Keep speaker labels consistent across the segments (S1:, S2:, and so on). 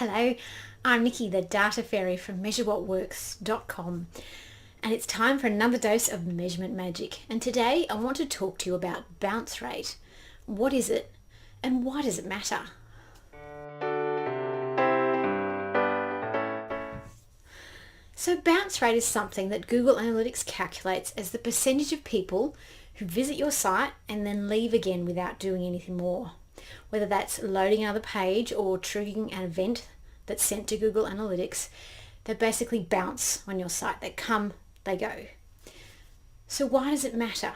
S1: Hello, I'm Nikki, the Data Fairy from MeasureWhatWorks.com, and it's time for another dose of measurement magic. And today I want to talk to you about bounce rate. What is it, and why does it matter? So bounce rate is something that Google Analytics calculates as the percentage of people who visit your site and then leave again without doing anything more. Whether that's loading another page or triggering an event that's sent to Google Analytics, they basically bounce on your site. They come, they go. So why does it matter?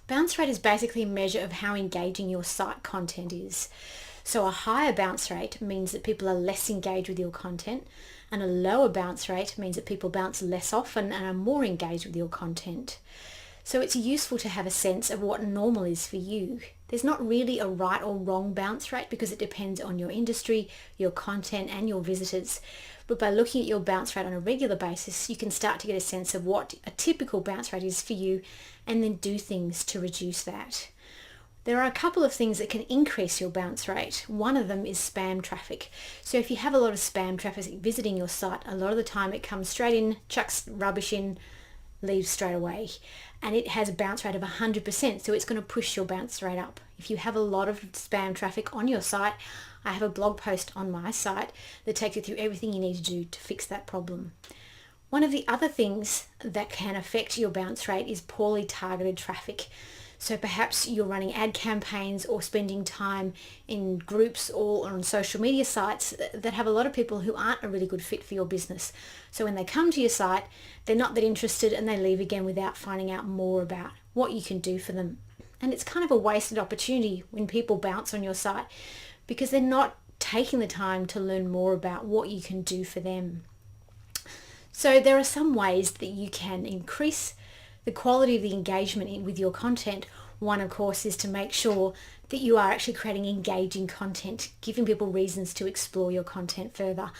S1: Bounce rate is basically a measure of how engaging your site content is. So a higher bounce rate means that people are less engaged with your content, and a lower bounce rate means that people bounce less often and are more engaged with your content. So it's useful to have a sense of what normal is for you. There's not really a right or wrong bounce rate because it depends on your industry, your content and your visitors. But by looking at your bounce rate on a regular basis, you can start to get a sense of what a typical bounce rate is for you and then do things to reduce that. There are a couple of things that can increase your bounce rate. One of them is spam traffic. So if you have a lot of spam traffic visiting your site, a lot of the time it comes straight in, chucks rubbish in, leaves straight away, and it has a bounce rate of 100%, so it's going to push your bounce rate up. If you have a lot of spam traffic on your site, I have a blog post on my site that takes you through everything you need to do to fix that problem. One of the other things that can affect your bounce rate is poorly targeted traffic. So perhaps you're running ad campaigns or spending time in groups or on social media sites that have a lot of people who aren't a really good fit for your business. So when they come to your site, they're not that interested and they leave again without finding out more about what you can do for them. And it's kind of a wasted opportunity when people bounce on your site because they're not taking the time to learn more about what you can do for them. So there are some ways that you can increase the quality of the engagement with your content. One, of course, is to make sure that you are actually creating engaging content, giving people reasons to explore your content further,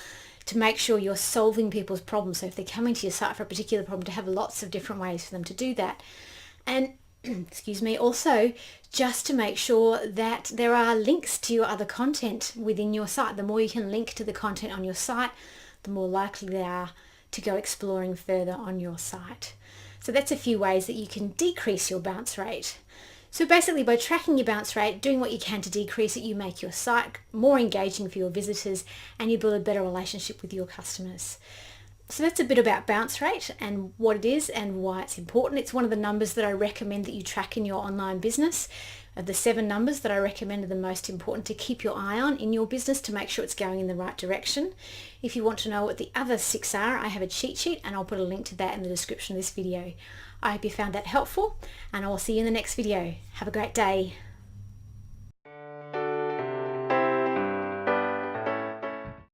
S1: to make sure you're solving people's problems. So if they're coming to your site for a particular problem, to have lots of different ways for them to do that. And excuse me, also just to make sure that there are links to your other content within your site. The more you can link to the content on your site, the more likely they are to go exploring further on your site. So that's a few ways that you can decrease your bounce rate. So basically by tracking your bounce rate, doing what you can to decrease it, you make your site more engaging for your visitors and you build a better relationship with your customers. So that's a bit about bounce rate and what it is and why it's important. It's one of the numbers that I recommend that you track in your online business. Of the 7 numbers that I recommend are the most important to keep your eye on in your business to make sure it's going in the right direction. If you want to know what the other 6 are, I have a cheat sheet and I'll put a link to that in the description of this video. I hope you found that helpful and I will see you in the next video. Have a great day.